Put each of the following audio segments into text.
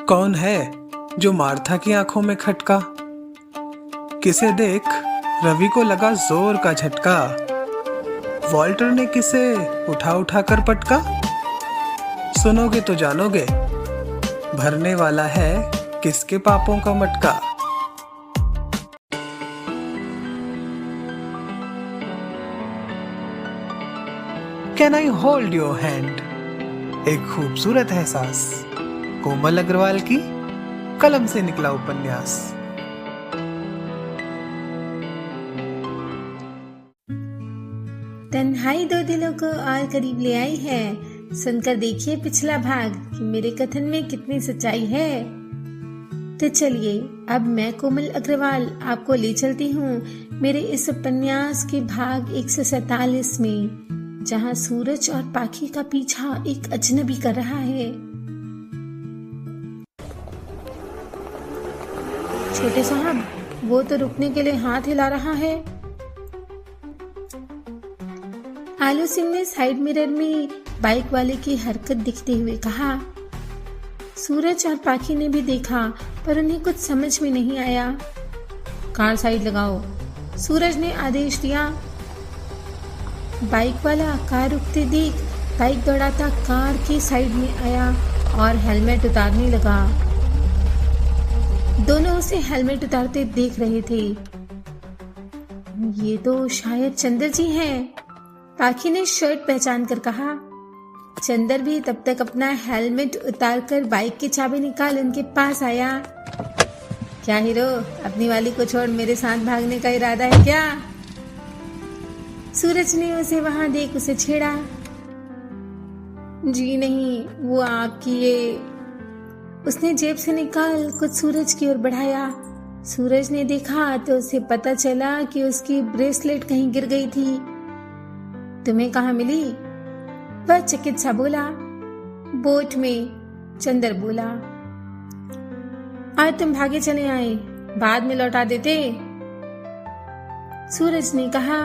कौन है जो मार्था की आंखों में खटका? किसे देख रवि को लगा जोर का झटका। वॉल्टर ने किसे उठा उठा कर पटका। सुनोगे तो जानोगे, भरने वाला है किसके पापों का मटका। Can I hold your hand, एक खूबसूरत एहसास, कोमल अग्रवाल की कलम से निकला उपन्यास। तन्हाई दो दिलों को और करीब ले आई है। सुनकर देखिए पिछला भाग कि मेरे कथन में कितनी सच्चाई है। तो चलिए अब मैं कोमल अग्रवाल आपको ले चलती हूँ मेरे इस उपन्यास के भाग 147 में, जहाँ सूरज और पाखी का पीछा एक अजनबी कर रहा है। छोटे साहब, वो तो रुकने के लिए हाथ हिला रहा है। आलू सिंह ने साइड मिरर में बाइक वाले की हरकत दिखते हुए कहा। सूरज और पाखी ने भी देखा पर उन्हें कुछ समझ में नहीं आया। कार साइड लगाओ, सूरज ने आदेश दिया। बाइक वाला कार रुकते देख बाइक दौड़ाता कार की साइड में आया और हेलमेट उतारने लगा। दोनों उसे हेलमेट उतारते देख रहे थे। ये तो शायद चंदर जी हैं, पाखी ने शर्ट पहचान कर कहा। चंदर भी तब तक अपना हेलमेट उतारकर बाइक की चाबी निकाल उनके पास आया। क्या हीरो, अपनी वाली को छोड़ मेरे साथ भागने का इरादा है क्या? सूरज ने उसे वहां देख उसे छेड़ा। जी नहीं, वो आपकी ये। उसने जेब से निकाल कुछ सूरज की ओर बढ़ाया। सूरज ने देखा तो उसे पता चला कि उसकी ब्रेसलेट कहीं गिर गई थी। तुम्हें कहाँ मिली? वह चिकित्सा बोला। बोट में, चंदर बोला। आज तुम भागे चले आए, बाद में लौटा देते, सूरज ने कहा।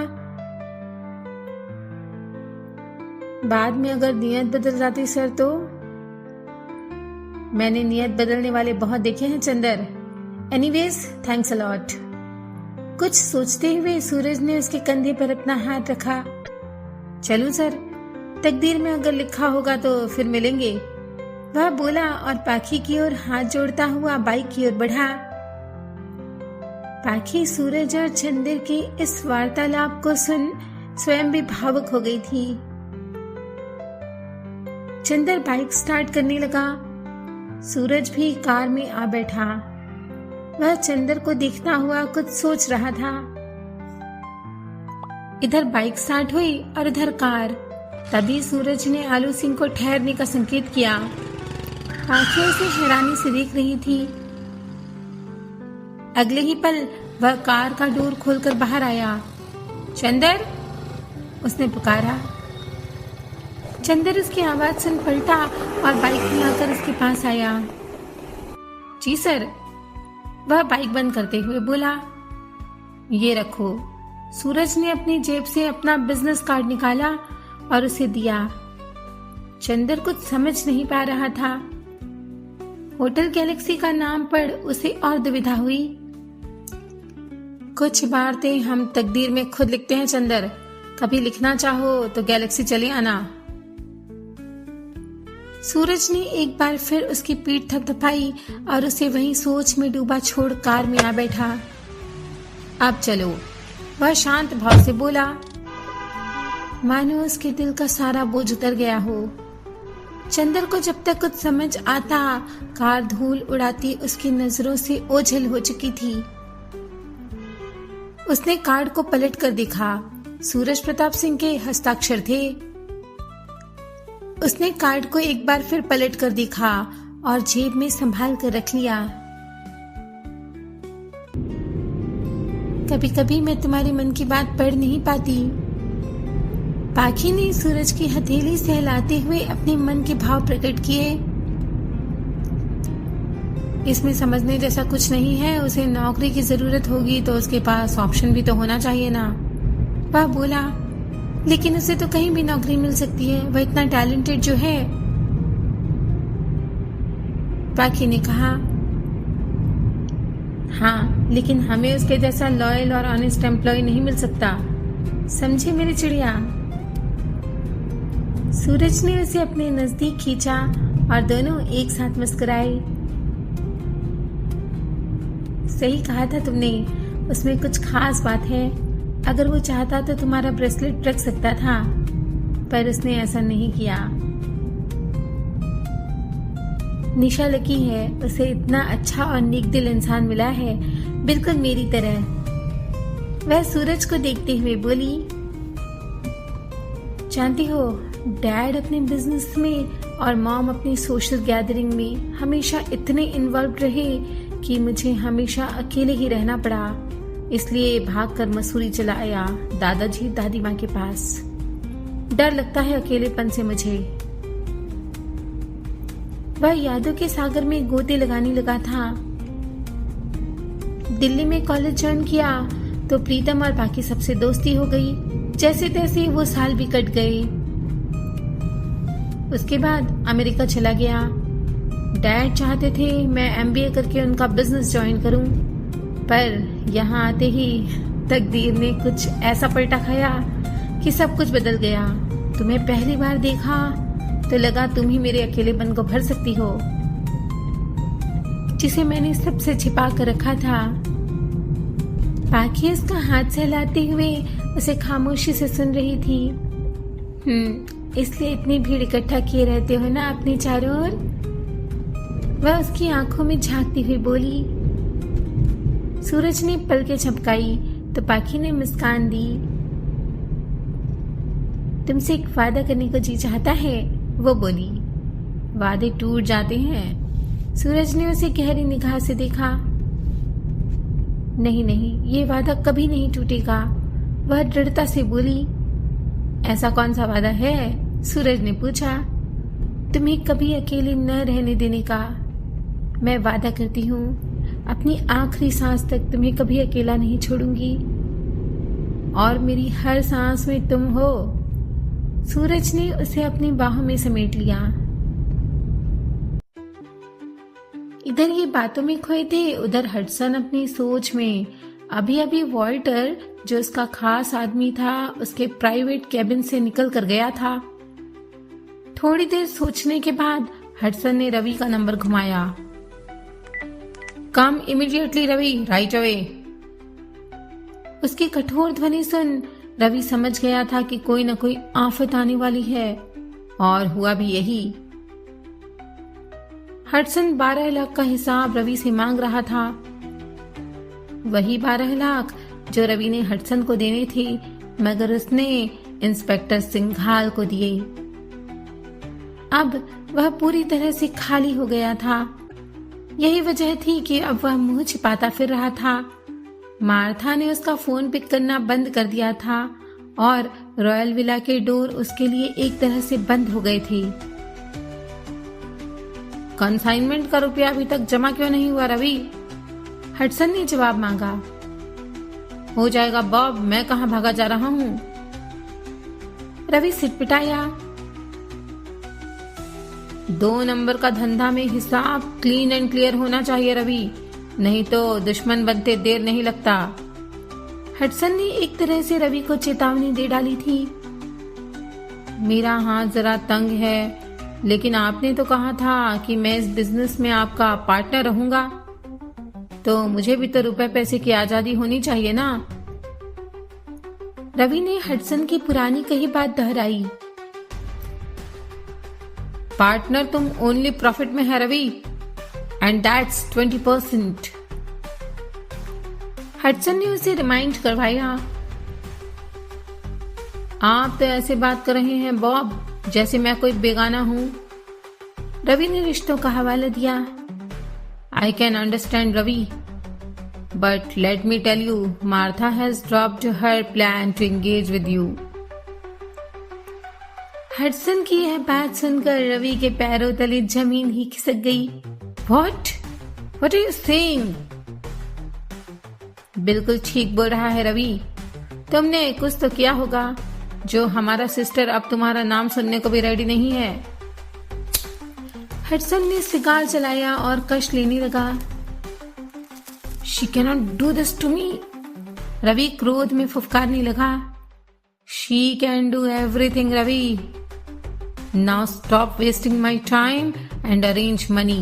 बाद में अगर नियत बदल जाती सर तो? मैंने नियत बदलने वाले बहुत देखे हैं Chander. Anyways thanks a lot. कुछ सोचते हुए सूरज ने उसके कंधे पर अपना हाथ रखा। चलूं सर, तकदीर में अगर लिखा होगा तो फिर मिलेंगे, वह बोला और पाखी की ओर हाथ जोड़ता हुआ बाइक की ओर बढ़ा। पाखी सूरज और चंदर की इस वार्तालाप को सुन स्वयं भी भावुक हो गई थी। चंदर बाइक स्टार्ट करने लगा। सूरज भी कार में आ बैठा। वह चंदर को देखता हुआ कुछ सोच रहा था। इधर बाइक स्टार्ट हुई और इधर कार। तभी सूरज ने आलू सिंह को ठहरने का संकेत किया। पाखी उसे हैरानी से देख रही थी। अगले ही पल वह कार का डोर खोलकर बाहर आया। चंदर, उसने पुकारा। चंदर उसकी आवाज सुन पलटा और बाइक में आकर उसके पास आया। जी सर, वह बाइक बंद करते हुए बोला। ये रखो। सूरज ने अपनी जेब से अपना बिजनेस कार्ड निकाला और उसे दिया। चंदर कुछ समझ नहीं पा रहा था। होटल गैलेक्सी का नाम पढ़ उसे और दुविधा हुई। कुछ बातें हम तकदीर में खुद लिखते हैं चंदर, कभी लिखना चाहो तो गैलेक्सी चले आना। सूरज ने एक बार फिर उसकी पीठ थपथपाई और उसे वहीं सोच में डूबा छोड़ कार में आ बैठा। अब चलो, वह शांत भाव से बोला, मानो उसके दिल का सारा बोझ उतर गया हो। चंदर को जब तक कुछ समझ आता, कार धूल उड़ाती उसकी नजरों से ओझल हो चुकी थी। उसने कार्ड को पलट कर देखा। सूरज प्रताप सिंह के हस्ताक्षर थे। उसने कार्ड को एक बार फिर पलट कर देखा और जेब में संभाल कर रख लिया। कभी कभी मैं तुम्हारे मन की बात पढ़ नहीं पाती। पाखी ने सूरज की हथेली सहलाते हुए अपने मन के भाव प्रकट किए। इसमें समझने जैसा कुछ नहीं है। उसे नौकरी की जरूरत होगी तो उसके पास ऑप्शन भी तो होना चाहिए ना, वह बोला। लेकिन उसे तो कहीं भी नौकरी मिल सकती है, वह इतना टैलेंटेड जो है। पाखी ने कहा, हाँ, लेकिन हमें उसके जैसा लॉयल और ऑनेस्ट एम्प्लॉय नहीं मिल सकता, समझे मेरी चिड़िया। सूरज ने उसे अपने नजदीक खींचा और दोनों एक साथ मुस्कुराए। सही कहा था तुमने, उसमें कुछ खास बात है। अगर वो चाहता तो तुम्हारा ब्रेसलेट रख सकता था, पर उसने ऐसा नहीं किया। निशा लकी है, उसे इतना अच्छा और नेक दिल इंसान मिला है, बिल्कुल मेरी तरह। वह सूरज को देखते हुए बोली, जानती हो, डैड अपने बिजनेस में और मॉम अपनी सोशल गैदरिंग में हमेशा इतने इन्वॉल्व रहे कि मुझे हमेशा अकेले ही रहना पड़ा। इसलिए भागकर मसूरी चला आया दादाजी दादी माँ के पास। डर लगता है अकेलेपन से मुझे। वह यादों के सागर में गोते लगाने लगा था। दिल्ली में कॉलेज ज्वाइन किया तो प्रीतम और बाकी सबसे दोस्ती हो गई। जैसे तैसे वो साल भी कट गए। उसके बाद अमेरिका चला गया। डैड चाहते थे मैं एमबीए करके उनका बिजनेस ज्वाइन करूं, पर यहाँ आते ही तकदीर ने कुछ ऐसा पलटा खाया कि सब कुछ बदल गया। तुम्हें पहली बार देखा तो लगा तुम ही मेरे अकेलेपन को भर सकती हो, जिसे मैंने सबसे छिपा कर रखा था। पाखी उसका हाथ सहलाते हुए उसे खामोशी से सुन रही थी। इसलिए इतनी भीड़ इकट्ठा किए रहते हो ना अपने चारों ओर। वह उसकी आंखों में झांकती हुई बोली। सूरज ने पलकें झपकाई तो पाखी ने मुस्कान दी। तुमसे एक वादा करने को जी चाहता है, वो बोली। वादे टूट जाते हैं। सूरज ने उसे गहरी निगाह से देखा। नहीं नहीं, ये वादा कभी नहीं टूटेगा, वह दृढ़ता से बोली। ऐसा कौन सा वादा है? सूरज ने पूछा। तुम्हें कभी अकेले न रहने देने का। मैं वादा करती हूँ अपनी आखिरी सांस तक तुम्हें कभी अकेला नहीं छोड़ूंगी, और मेरी हर सांस में तुम हो। सूरज ने उसे अपनी बाहों में समेट लिया। इधर ये बातों में खोए थे, उधर हडसन अपनी सोच में। अभी अभी वॉल्टर, जो उसका खास आदमी था, उसके प्राइवेट कैबिन से निकल कर गया था। थोड़ी देर सोचने के बाद हडसन ने रवि का नंबर घुमाया। कम इमीडिएटली रवि, राइट अवे। उसकी कठोर ध्वनि सुन रवि समझ गया था कि कोई न कोई आफत आने वाली है, और हुआ भी यही। हडसन 12 लाख का हिसाब रवि से मांग रहा था। वही 12 लाख जो रवि ने हडसन को देने थे, मगर उसने इंस्पेक्टर सिंघाल को दिए। अब वह पूरी तरह से खाली हो गया था। यही वजह थी कि अब वह मुंह छिपाता फिर रहा था। मार्था ने उसका फोन पिक करना बंद कर दिया था और रॉयल विला के डोर उसके लिए एक तरह से बंद हो गए थे। कंसाइनमेंट का रुपया अभी तक जमा क्यों नहीं हुआ रवि? हडसन ने जवाब मांगा। हो जाएगा बॉब, मैं कहाँ भागा जा रहा हूँ। रवि सिटपिटाया। 2 नंबर का धंधा में हिसाब क्लीन एंड क्लियर होना चाहिए रवि, नहीं तो दुश्मन बनते देर नहीं लगता। हडसन ने एक तरह से रवि को चेतावनी दे डाली थी। मेरा हाथ जरा तंग है, लेकिन आपने तो कहा था कि मैं इस बिजनेस में आपका पार्टनर रहूंगा, तो मुझे भी तो रुपए पैसे की आजादी होनी चाहिए ना। रवि ने हडसन की पुरानी कही बात दोहराई। पार्टनर तुम ओनली प्रॉफिट में है रवि, एंड दैट्स 20%। हडसन ने उसे रिमाइंड करवाया। आप तो ऐसे बात कर रहे हैं बॉब, जैसे मैं कोई बेगाना हूं। रवि ने रिश्तों का हवाला दिया। I can understand Ravi, but let me tell you, Martha has dropped her plan to engage with you. Hudson की यह बात सुनकर रवि के पैरों तले जमीन ही खिसक गई। What? What are you saying? बिल्कुल ठीक बोल रहा है रवि। तुमने कुछ तो किया होगा जो हमारा सिस्टर अब तुम्हारा नाम सुनने को भी रेडी नहीं है। हडसन ने सिगार जलाया और कश लेने लगा। She cannot do this to me. Ravi क्रोध में फुफकारने लगा। She can do everything, Ravi. Now stop wasting my time and arrange money.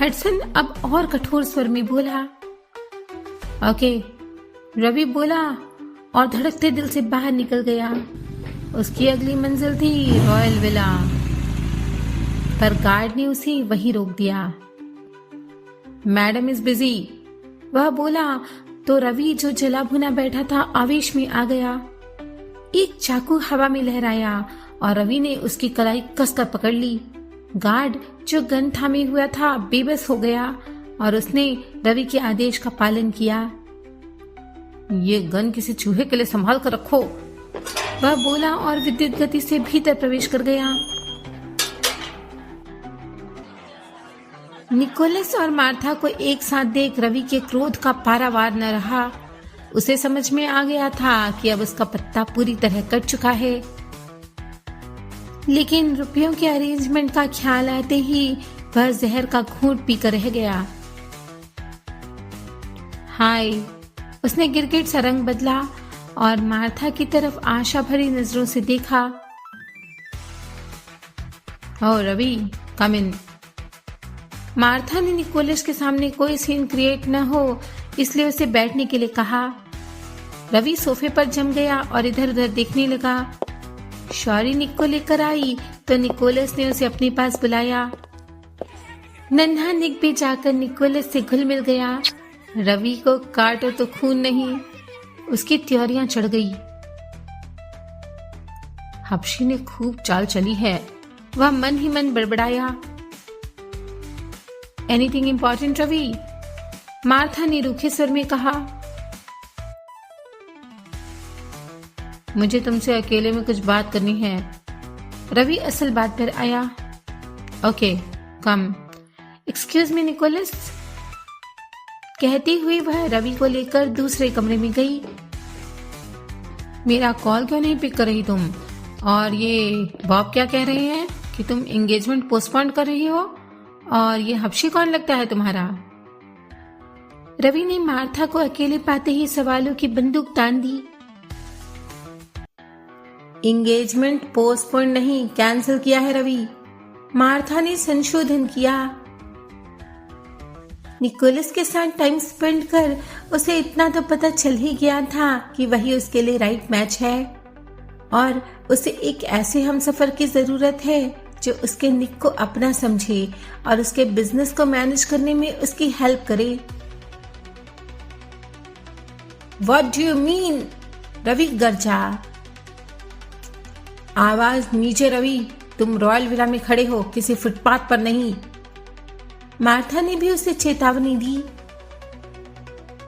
Hudson अब और कठोर स्वर में बोला। ओके, रवि बोला और धड़कते दिल से बाहर निकल गया। उसकी अगली मंजिल थी रॉयल विला, पर गार्ड ने उसे वहीं रोक दिया। मैडम इज बिजी, वह बोला तो रवि जो जला भुना बैठा था आवेश में आ गया। एक चाकू हवा में लहराया और रवि ने उसकी कलाई कसकर पकड़ ली। गार्ड जो गन थामे हुआ था बेबस हो गया और उसने रवि के आदेश का पालन किया। ये गन किसी चूहे के लिए संभाल कर रखो, वह बोला और विद्युत गति से भीतर प्रवेश कर गया। निकोलस और मार्था को एक साथ देख रवि के क्रोध का पारावार न रहा। उसे समझ में आ गया था कि अब उसका पत्ता पूरी तरह कट चुका है। लेकिन रुपयों के अरेंजमेंट का ख्याल आते ही वह जहर का घूंट पीकर रह गया। हाय, उसने गिरगिट सा रंग बदला और मार्था की तरफ आशा भरी नजरों से देखा। ओ रवि, कम इन। मार्था ने निकोलस के सामने कोई सीन क्रिएट न हो इसलिए उसे बैठने के लिए कहा। रवि सोफे पर जम गया और इधर उधर देखने लगा। शौरी निक को लेकर आई तो निकोलस ने उसे अपने पास बुलाया। नन्हा निक भी जाकर निकोलस से घुल मिल गया। रवि को काटो तो खून नहीं, उसकी त्योरियां चढ़ गई। हबशी ने खूब चाल चली है, वह मन ही मन बड़बड़ाया। Anything important Ravi? मार्था ने रूखे स्वर में कहा। मुझे तुमसे अकेले में कुछ बात करनी है। रवि असल बात पर आया। ओके, कम। एक्सक्यूज मी निकोलस, कहती हुई वह रवि को लेकर दूसरे कमरे में गई। मेरा कॉल क्यों नहीं पिक कर रही तुम? और ये बॉब क्या कह रहे हैं कि तुम एंगेजमेंट पोस्टपोन कर रही हो? और ये हबशी कौन लगता है तुम्हारा? रवि ने मार्था को अकेले पाते ही सवालों की बंदूक तान दी। एंगेजमेंट पोस्टपोन नहीं, कैंसिल किया है रवि, मार्था ने संशोधन किया। निकोलस के साथ टाइम स्पेंड कर उसे इतना तो पता चल ही गया था कि वही उसके लिए राइट मैच है और उसे एक ऐसे हमसफर की जरूरत है जो उसके निक को अपना समझे और उसके बिजनेस को मैनेज करने में उसकी हेल्प करे। What do you mean? Ravi गरजा। आवाज नीचे रवि, तुम रॉयल विला में खड़े हो, किसी फुटपाथ पर नहीं। मार्था ने भी उसे चेतावनी दी।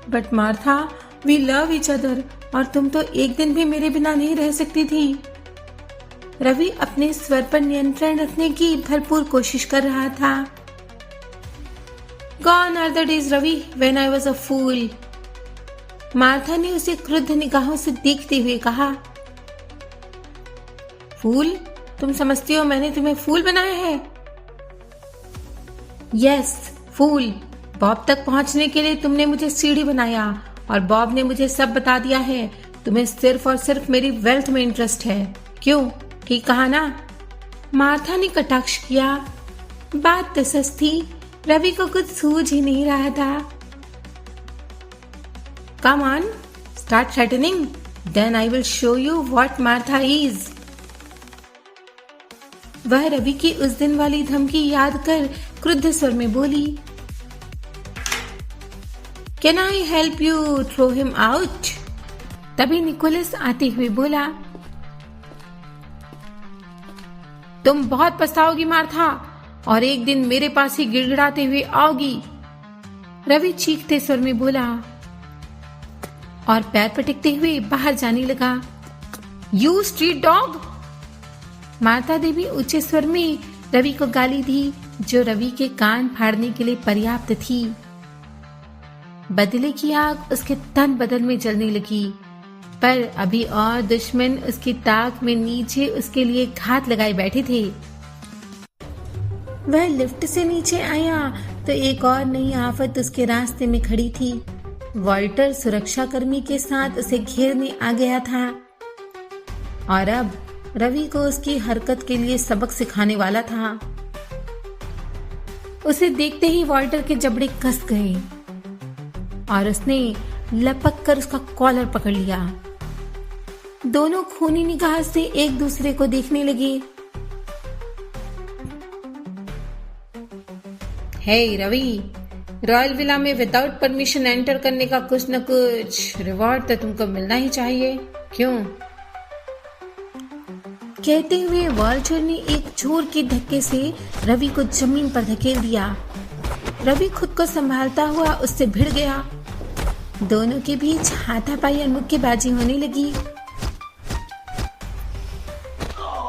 But Martha, we love each other और तुम तो एक दिन भी मेरे बिना नहीं रह सकती थी। रवि अपने स्वर पर नियंत्रण रखने की भरपूर कोशिश कर रहा था। Gone are the days, Ravi, when I was a fool. Martha ने उसे क्रुद्ध निगाहों से देखते हुए कहा। फूल? तुम समझती हो मैंने तुम्हें फूल बनाया है? यस, फूल। बॉब तक पहुंचने के लिए तुमने मुझे सीढ़ी बनाया और बॉब ने मुझे सब बता दिया है। तुम्हें सिर्फ और सिर्फ मेरी वेल्थ में इंटरेस्ट है। क्यों, ठीक कहा ना? मार्था ने कटाक्ष किया। बात तो सच थी, रवि को कुछ सूझ ही नहीं रहा था। Come on, start threatening, then I will show you what Martha is. वह रवि की उस दिन वाली धमकी याद कर क्रुद्ध स्वर में बोली। Can I help you throw him out? तभी निकोलस आते हुए बोला। तुम बहुत पछताओगी मार्था, और एक दिन मेरे पास ही गिड़गिड़ाते हुए आओगी, रवि चीखते स्वर में बोला और पैर पटकते हुए बाहर जाने लगा। You street dog! मार्था देवी ऊंचे स्वर में रवि को गाली दी जो रवि के कान फाड़ने के लिए पर्याप्त थी। बदले की आग उसके तन बदन में जलने लगी, पर अभी और दुश्मन उसकी ताक में नीचे उसके लिए घात लगाए बैठे थे। वह लिफ्ट से नीचे आया तो एक और नई आफत उसके रास्ते में खड़ी थी। वॉल्टर सुरक्षाकर्मी के साथ उसे घेरने आ गया था और अब रवि को उसकी हरकत के लिए सबक सिखाने वाला था। उसे देखते ही वॉल्टर के जबड़े कस गए और उसने लपक कर उसका कॉलर पकड़ लिया। दोनों खूनी निगाह से एक दूसरे को देखने लगे। हे रवि, रॉयल विला में विदाउट परमिशन एंटर करने का कुछ न कुछ रिवॉर्ड तो तुमको मिलना ही चाहिए, क्यों? कहते हुए वॉल्टर ने एक जोर के धक्के से रवि को जमीन पर धकेल दिया। रवि खुद को संभालता हुआ उससे भिड़ गया। दोनों के बीच हाथापाई और मुक्केबाजी होने लगी।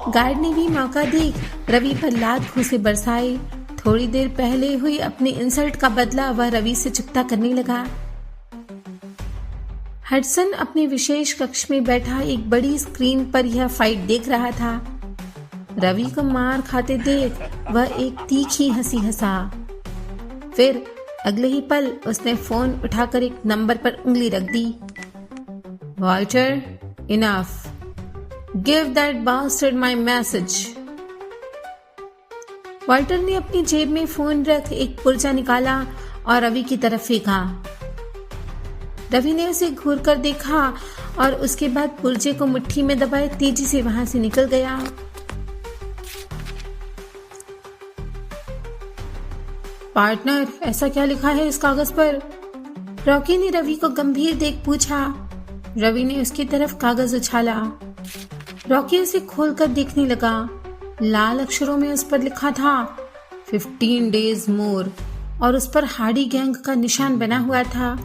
गार्ड ने भी मौका देख रवि पर लात घूंसे बरसाए। थोड़ी देर पहले हुई अपने इंसल्ट का बदला वह रवि से चुकता करने लगा। हडसन अपने विशेष कक्ष में बैठा एक बड़ी स्क्रीन पर यह फाइट देख रहा था। रवि को मार खाते देख वह एक तीखी हंसी हंसा। फिर अगले ही पल उसने फोन उठाकर एक नंबर पर उंगली रख दी। Walter, enough, give that bastard my message. Walter ने अपनी जेब में फोन रख एक पुर्जा निकाला और रवि की तरफ फेंका। रवि ने उसे घूर कर देखा और उसके बाद पुर्जे को मुट्ठी में दबाए तेजी से वहां से निकल गया। पार्टनर, ऐसा क्या लिखा है इस कागज पर? रॉकी ने रवि को गंभीर देख पूछा। रवि ने उसकी तरफ कागज उछाला। रॉकी उसे खोलकर देखने लगा। लाल अक्षरों में उस पर लिखा था 15 days more और उस पर हार्डी गैंग का निशान बना हुआ था।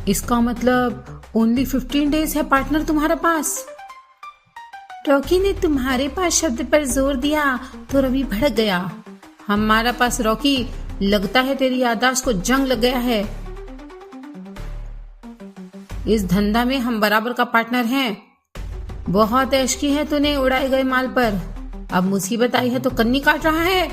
इसका मतलब ओनली 15 days है पार्टनर तुम्हारे पास। रॉकी ने तुम्हारे पास शब्द पर जोर दिया तो रवि भड़क गया। हमारा पास रॉकी, लगता है तेरी याददाश्त को जंग लग गया है। इस धंधा में हम बराबर का पार्टनर हैं। बहुत ऐशकी है तूने उड़ाए गए माल पर। अब मुसीबत आई है तो कन्नी काट रहा है।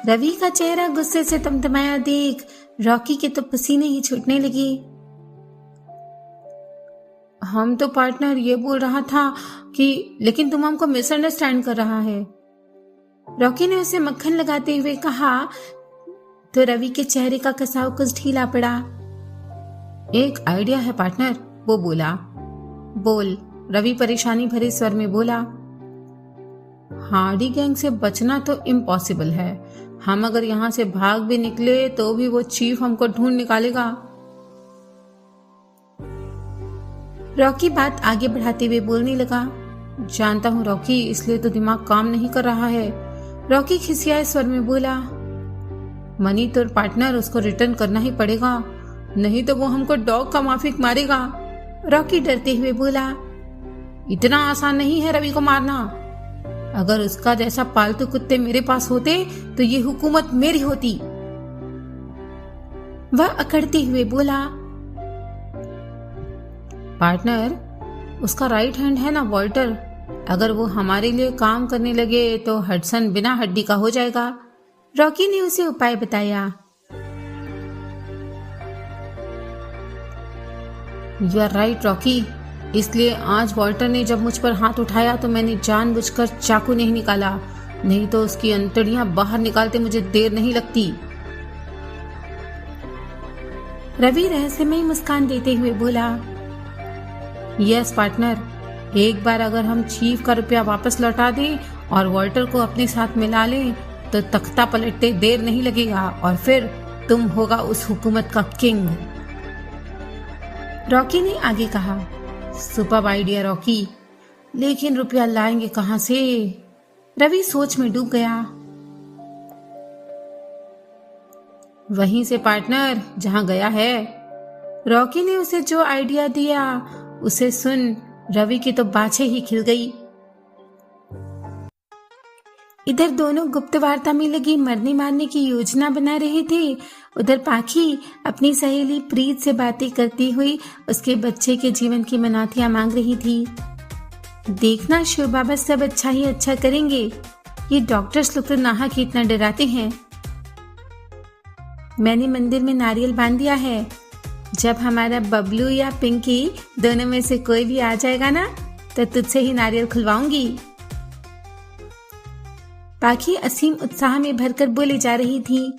रवि का चेहरा गुस्से से तमतमाया देख रॉकी के तो पसीने ही छूटने लगे। हम तो पार्टनर ये बोल रहा था कि, लेकिन तुम हमको मिसअंडरस्टैंड कर रहा है। रॉकी ने उसे मक्खन लगाते हुए कहा तो रवि के चेहरे का कसाव कुछ ढीला पड़ा। एक आइडिया है पार्टनर, वो बोला। बोल, रवि परेशानी भरे स्वर में बोला। हार्डी गैंग से बचना तो इम्पॉसिबल है। हम अगर यहाँ से भाग भी निकले तो भी वो चीफ हमको ढूंढ निकालेगा। रॉकी बात आगे बढ़ाते हुए बोलने लगा। जानता हूँ रॉकी, इसलिए तो दिमाग काम नहीं कर रहा है। रॉकी खिसियाए स्वर में बोला। मनी तो पार्टनर उसको रिटर्न करना ही पड़ेगा, नहीं तो वो हमको डॉग का माफिक मारेगा। रॉकी डरते हुए बोला। इतना आसान नहीं है रवि को मारना। अगर उसका जैसा पालतू कुत्ते मेरे पास होते तो ये हुकूमत मेरी होती। वह अकड़ते हुए बोला। पार्टनर, उसका राइट हैंड है ना वॉल्टर। अगर वो हमारे लिए काम करने लगे तो हडसन बिना हड्डी का हो जाएगा। रॉकी ने उसे उपाय बताया। यू आर राइट रॉकी, इसलिए आज वॉल्टर ने जब मुझ पर हाथ उठाया तो मैंने जानबूझकर चाकू नहीं निकाला, नहीं तो उसकी अंतड़ियां बाहर निकालते मुझे देर नहीं लगती। रवि रहस्यमयी मुस्कान देते हुए बोला। यस पार्टनर, एक बार अगर हम चीफ का रुपया वापस लौटा दें और वॉल्टर को अपने साथ मिला लें तो तख्ता पलटते देर नहीं लगेगा और फिर तुम होगा उस हुकूमत का किंग। रॉकी ने आगे कहा। सुपर आइडिया रॉकी, लेकिन रुपया लाएंगे कहां से? रवि सोच में डूब गया। वहीं से पार्टनर जहां गया है। रॉकी ने उसे जो आइडिया दिया उसे सुन रवि की तो बाछे ही खिल गई। इधर दोनों गुप्त वार्ता में लगी मरने मारने की योजना बना रहे थे। उधर पाखी अपनी सहेली प्रीत से बातें करती हुई उसके बच्चे के जीवन की मनौतियां मांग रही थी। देखना शिव बाबा सब अच्छा ही अच्छा करेंगे, ये डॉक्टर्स लोग तो नाहक ही इतना डराते हैं। मैंने मंदिर में नारियल बांध दिया है, जब हमारा बबलू या पिंकी दोनों में से कोई भी आ जाएगा ना तो तुझसे ही नारियल खुलवाऊंगी। पाखी असीम उत्साह में भरकर बोले जा रही थी।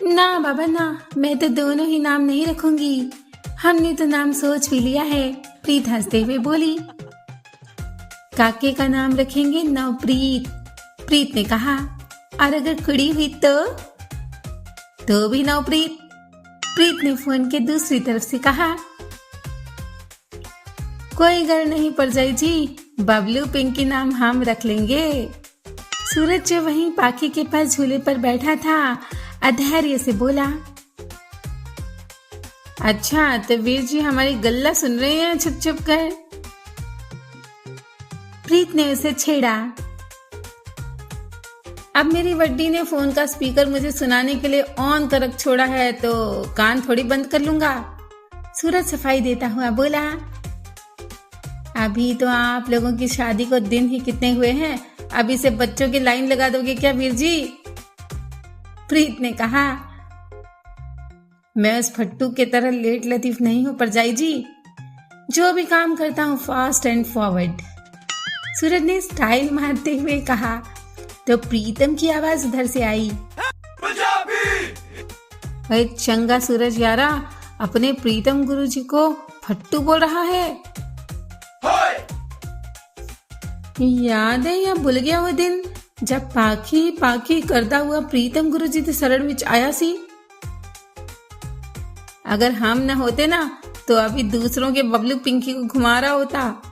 ना बाबा ना, मैं तो दोनों ही नाम नहीं रखूंगी, हमने तो नाम सोच भी लिया है। प्रीत हंसते हुए बोली। काके का नाम रखेंगे नवप्रीत, प्रीत ने कहा। और अगर कुड़ी हुई तो भी नवप्रीत, प्रीत ने फोन के दूसरी तरफ से कहा। कोई गल नहीं परजाई जी, बबलू पिंकी नाम हम रख लेंगे। सूरज जो वहीं पाखी के पास झूले पर बैठा था अधैर्य से बोला। अच्छा तो वीर जी हमारी गल्ला सुन रहे हैं छुप छुप कर। प्रीत ने उसे छेड़ा। अब मेरी वड्डी ने फोन का स्पीकर मुझे सुनाने के लिए ऑन कर रख छोड़ा है तो कान थोड़ी बंद कर लूंगा। सूरज सफाई देता हुआ बोला। अभी तो आप लोगों की शादी को दिन ही कितने हुए हैं, अभी से बच्चों की लाइन लगा दोगे क्या वीर जी? प्रीत ने कहा। मैं उस फट्टू के तरह लेट लतीफ नहीं हूं परजाई जी, जो भी काम करता हूं फास्ट एंड फॉरवर्ड। सूरज ने स्टाइल मारते हुए कहा तो प्रीतम की आवाज उधर से आई। अरे चंगा सूरज यारा, अपने प्रीतम गुरुजी को फट्टू बोल रहा है। याद है या भूल गया वो दिन जब पाखी पाखी करता हुआ प्रीतम गुरुजी के शरण विच आया सी? अगर हम न होते ना तो अभी दूसरों के बबलू पिंकी को घुमा रहा होता।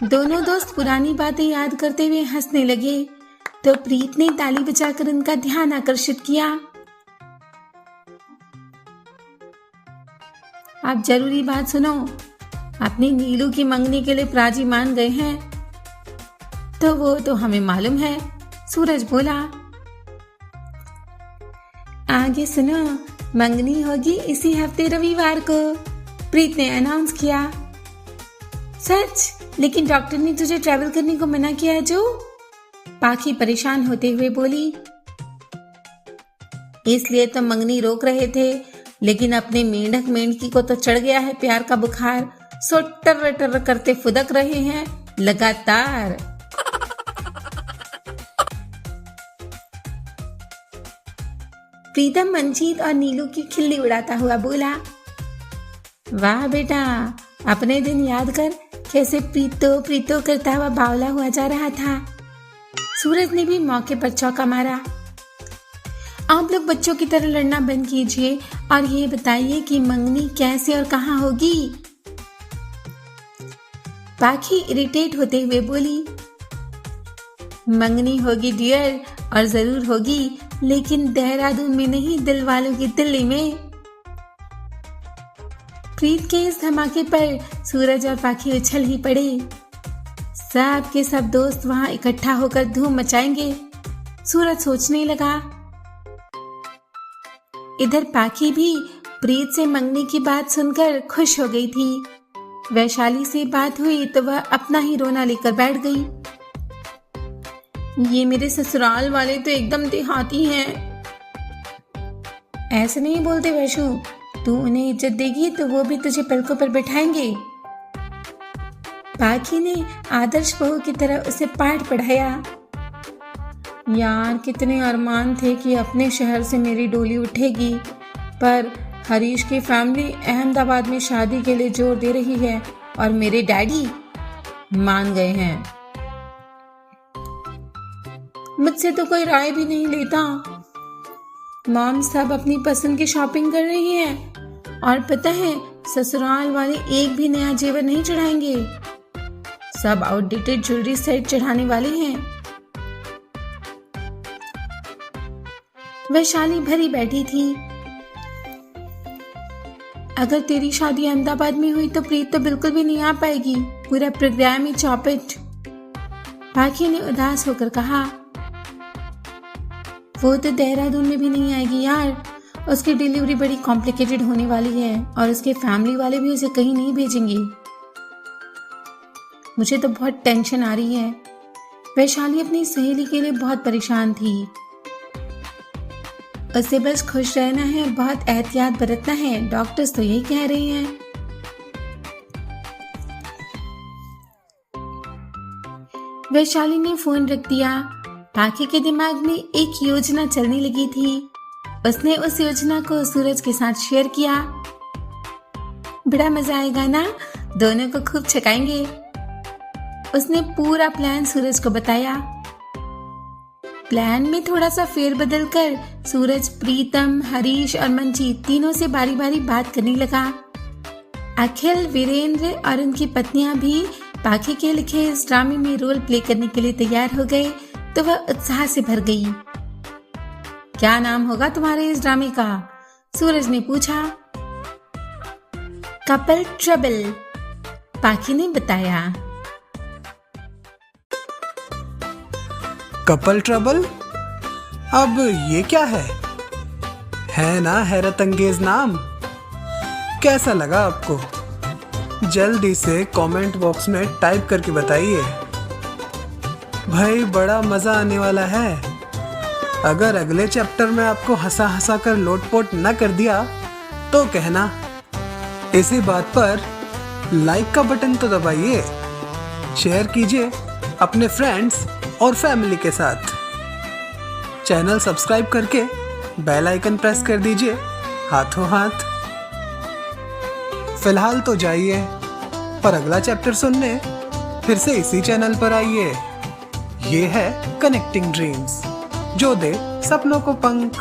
दोनों दोस्त पुरानी बातें याद करते हुए हंसने लगे तो प्रीत ने ताली बजाकर उनका ध्यान आकर्षित किया। आप जरूरी बात सुनो, अपनी नीलू की मंगनी के लिए प्राजी मान गए हैं। तो वो तो हमें मालूम है, सूरज बोला। आगे सुनो, मंगनी होगी इसी हफ्ते रविवार को, प्रीत ने अनाउंस किया। सच? लेकिन डॉक्टर ने तुझे ट्रैवल करने को मना किया है जो? पाखी परेशान होते हुए बोली। इसलिए तो मंगनी रोक रहे थे, लेकिन अपने मेंढक मेंढकी को तो चढ़ गया है प्यार का बुखार, सो टर्र टर्र करते फुदक रहे हैं लगातार। प्रीतम मंजीत और नीलू की खिल्ली उड़ाता हुआ बोला। वाह बेटा, अपने दिन याद कर कैसे प्रीतो प्रीतो करता हुआ बावला हुआ जा रहा था। सूरज ने भी मौके पर चौका मारा। आप लोग बच्चों की तरह लड़ना बंद कीजिए और ये बताइए कि मंगनी कैसे और कहाँ होगी? पाखी इरिटेट होते हुए बोली। मंगनी होगी डियर, और जरूर होगी, लेकिन देहरादून में नहीं, दिल वालों की दिल्ली में। प्रीत के इस धमाके पर सूरज और पाखी उछल ही पड़े। सब के सब दोस्त वहां इकट्ठा होकर धूम मचाएंगे, सूरज सोचने लगा। इधर पाखी भी प्रीत से मंगनी की बात सुनकर खुश हो गई थी। वैशाली से बात हुई तो वह अपना ही रोना लेकर बैठ गई। ये मेरे ससुराल वाले तो एकदम देहाती हैं। ऐसे नहीं बोलते वैशु, तू उन्हें इज्जत देगी तो वो भी तुझे पलकों पर बैठाएंगे। पाखी ने आदर्श बहू की तरह उसे पाठ पढ़ाया। यार कितने अरमान थे कि अपने शहर से मेरी डोली उठेगी, पर हरीश की फैमिली अहमदाबाद में शादी के लिए जोर दे रही है और मेरे डैडी मान गए हैं। मुझसे तो कोई राय भी नहीं लेता। मॉम सब अपनी पसंद की शॉपिंग कर रही हैं और पता है ससुराल वाले एक भी नया जेवर नहीं चढ़ाएंगे, सब आउटडेटेड ज्वेलरी सेट चढ़ाने वाले हैं। वैशाली भरी बैठी थी। अगर तेरी शादी अहमदाबाद में हुई तो प्रीत तो बिल्कुल भी नहीं आ पाएगी, पूरा प्रोग्राम ही चौपट। पाखी ने उदास होकर कहा, वो तो देहरादून में भी नहीं आएगी यार। उसकी डिलीवरी बड़ी कॉम्प्लिकेटेड होने वाली है और उसके फैमिली वाले भी उसे कहीं नहीं भेजेंगे। मुझे तो बहुत टेंशन आ रही है। वैशाली अपनी सहेली के लिए बहुत परेशान थी। उसे बस खुश रहना है और बहुत एहतियात बरतना है, डॉक्टर्स तो यही कह रहे हैं। वैशाली ने फोन रख दिया। पाखी के दिमाग में एक योजना चलने लगी थी। उसने उस योजना को सूरज के साथ शेयर किया। बड़ा मजा आएगा ना, दोनों को खूब छकाएंगे। उसने पूरा प्लान सूरज को बताया। प्लान में थोड़ा सा फेरबदल कर सूरज प्रीतम, हरीश और मंजीत तीनों से बारी बारी बात करने लगा। अखिल, वीरेंद्र और उनकी पत्नियां भी पाखी के लिखे इस ड्रामे में रोल प्ले करने के लिए तैयार हो गए तो वह उत्साह से भर गई। क्या नाम होगा तुम्हारे इस ड्रामे का? सूरज ने पूछा। कपल ट्रबल, पाखी ने बताया। Couple trouble? अब ये क्या है ना हैरत अंगेज नाम। कैसा लगा आपको? जल्दी से कमेंट बॉक्स में टाइप करके बताइए। भाई बड़ा मजा आने वाला है। अगर अगले चैप्टर में आपको हंसा हंसा कर लोटपोट न कर दिया तो कहना। इसी बात पर लाइक का बटन तो दबाइए, शेयर कीजिए अपने फ्रेंड्स और फैमिली के साथ। चैनल सब्सक्राइब करके बेल आइकन प्रेस कर दीजिए हाथों हाथ। फिलहाल तो जाइए, पर अगला चैप्टर सुनने फिर से इसी चैनल पर आइए। ये है कनेक्टिंग ड्रीम्स, जो दे सपनों को पंख।